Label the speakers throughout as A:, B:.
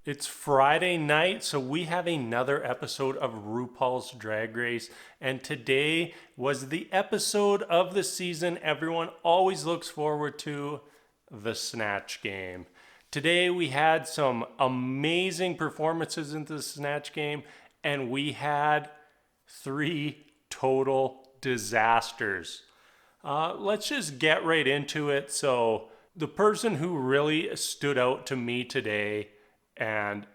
A: It's Friday night, so we have another episode of RuPaul's Drag Race. And today was the episode of the season everyone always looks forward to, the Snatch Game. Today we had some amazing performances in the Snatch Game, and we had three total disasters. Let's just get right into it. So, the person who really stood out to me today and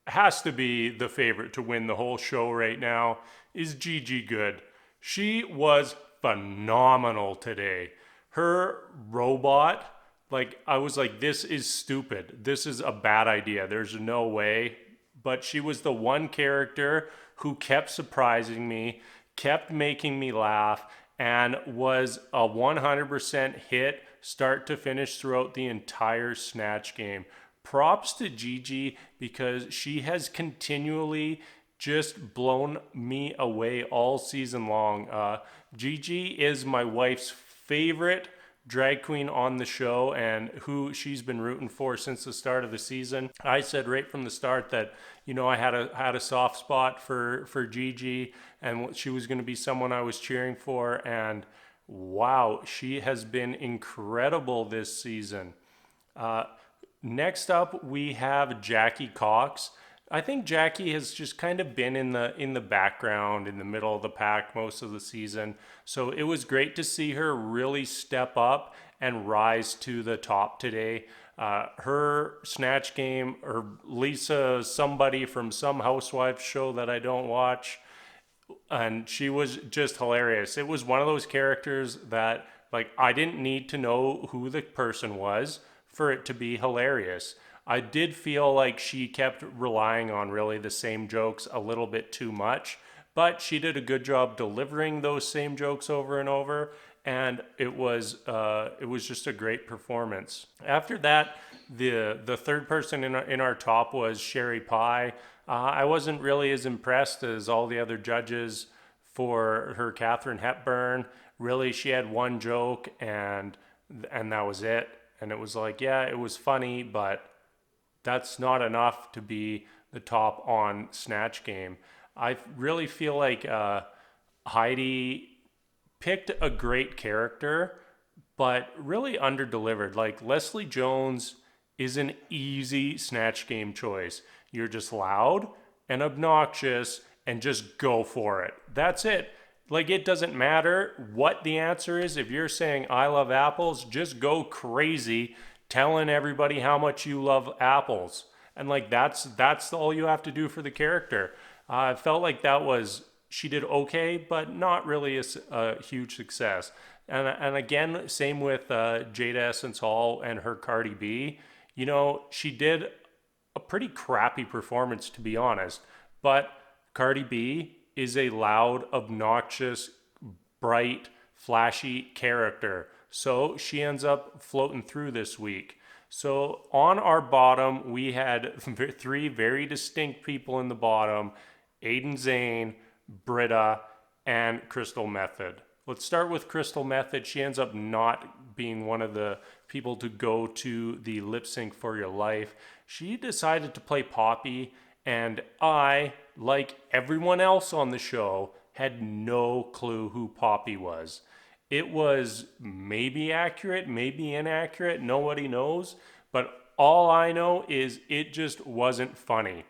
A: has to be the favorite to win the whole show right now is Gigi Good. She was phenomenal today. Her robot, I was like, this is stupid. This is a bad idea. There's no way. But she was the one character who kept surprising me, kept making me laugh, and was a 100% hit start to finish throughout the entire Snatch Game. Props to Gigi because she has continually just blown me away all season long. Gigi is my wife's favorite drag queen on the show and who she's been rooting for since the start of the season. I said right from the start that I had a soft spot for Gigi and she was going to be someone I was cheering for, and wow, she has been incredible this season. Next up, we have Jackie Cox. I think Jackie has just kind of been in the background, in the middle of the pack most of the season. So it was great to see her really step up and rise to the top today. Her Snatch Game, or Lisa, somebody from some housewives show that I don't watch, and she was just hilarious. It was one of those characters that I didn't need to know who the person was for it to be hilarious. I did feel like she kept relying on really the same jokes a little bit too much, but she did a good job delivering those same jokes over and over, and it was just a great performance. After that, the third person in our top was Sherry Pie. I wasn't really as impressed as all the other judges for her Katharine Hepburn. Really, she had one joke and that was it. And it was like, yeah, it was funny, but that's not enough to be the top on Snatch Game. I really feel like Heidi picked a great character, but really underdelivered. Like, Leslie Jones is an easy Snatch Game choice. You're just loud and obnoxious and just go for it. That's it. It doesn't matter what the answer is. If you're saying I love apples, just go crazy telling everybody how much you love apples. And that's all you have to do for the character. I felt like she did okay, but not really a huge success. And again, same with Jada Essence Hall and her Cardi B. She did a pretty crappy performance, to be honest. But Cardi B is a loud, obnoxious, bright, flashy character. So she ends up floating through this week. So on our bottom, we had three very distinct people in the bottom: Aiden Zhane, Brita, and Crystal Method. Let's start with Crystal Method. She ends up not being one of the people to go to the lip sync for your life. She decided to play Poppy, and I, like everyone else on the show, had no clue who Poppy was. It was maybe accurate, maybe inaccurate, nobody knows, but all I know is it just wasn't funny.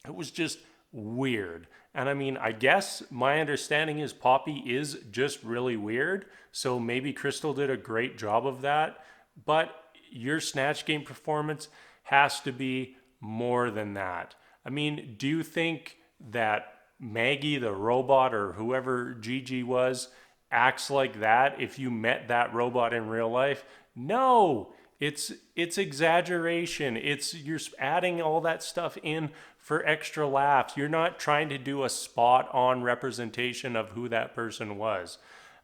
A: It was just weird. And I mean, I guess my understanding is Poppy is just really weird, so maybe Crystal did a great job of that, but your Snatch Game performance has to be more than that. I mean, do you think that Maggie the robot, or whoever Gigi was, acts like that if you met that robot in real life? No, it's exaggeration. You're adding all that stuff in for extra laughs. You're not trying to do a spot on representation of who that person was.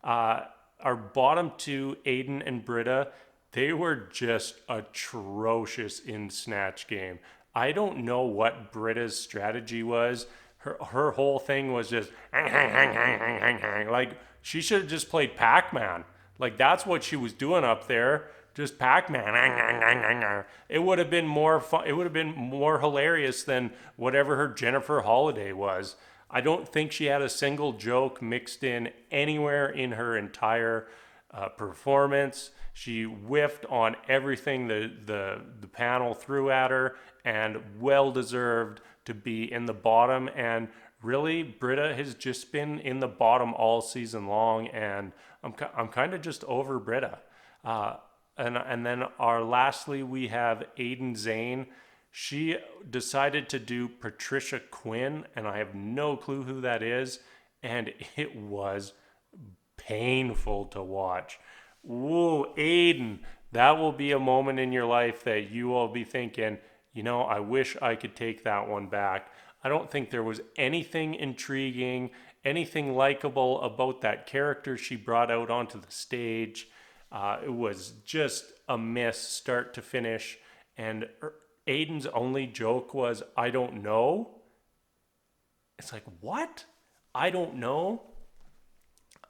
A: Our bottom two, Aiden and Brita, they were just atrocious in Snatch Game. I don't know what Brita's strategy was. Her whole thing was just like, she should have just played Pac-Man. Like, that's what she was doing up there. just Pac-Man. It would have been more fun. It would have been more hilarious than whatever her Jennifer Holiday was. I don't think she had a single joke mixed in anywhere in her entire performance. She whiffed on everything the panel threw at her, and well deserved to be in the bottom. And really, Brita has just been in the bottom all season long, and I'm kind of just over Brita. And then lastly, we have Aiden Zhane. She decided to do Patricia Quinn, and I have no clue who that is, and it was painful to watch. Whoa, Aiden, that will be a moment in your life that you will be thinking, I wish I could take that one back. I don't think there was anything intriguing, anything likable about that character she brought out onto the stage. It was just a miss start to finish. And Aiden's only joke was, I don't know. It's like, what? I don't know?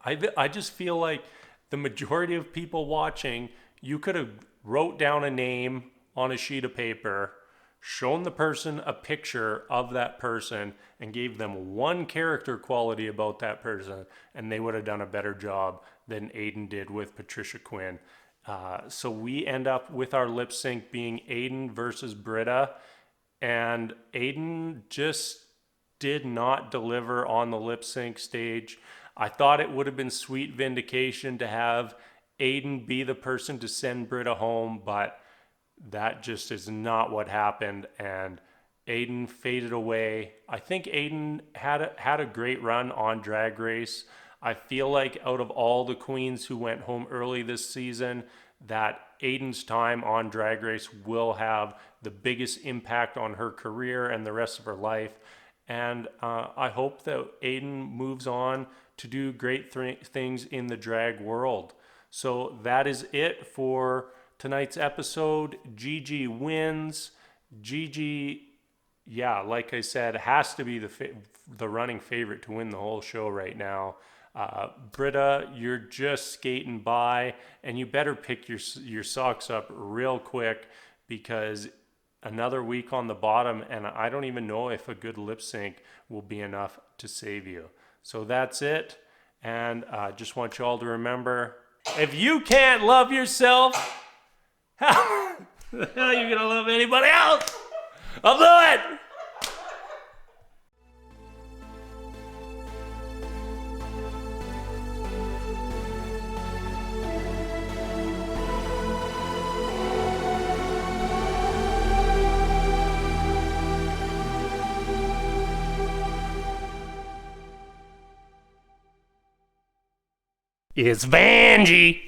A: I just feel like the majority of people watching, you could have wrote down a name on a sheet of paper, shown the person a picture of that person, and gave them one character quality about that person, and they would have done a better job than Aiden did with Patricia Quinn. So we end up with our lip sync being Aiden versus Brita, and Aiden just did not deliver on the lip sync stage. I thought it would have been sweet vindication to have Aiden be the person to send Brita home, but that just is not what happened, and Aiden faded away. I think Aiden had a great run on Drag Race. I feel like out of all the queens who went home early this season, that Aiden's time on Drag Race will have the biggest impact on her career and the rest of her life. And I hope that Aiden moves on to do great things in the drag world. So that is it for tonight's episode. Gigi wins. Gigi, like I said, has to be the running favorite to win the whole show right now. Brita, you're just skating by, and you better pick your socks up real quick, because another week on the bottom, and I don't even know if a good lip sync will be enough to save you. So that's it, and I just want you all to remember, if you can't love yourself, how the hell are you gonna love anybody else? I'll do it! It's Vanjie!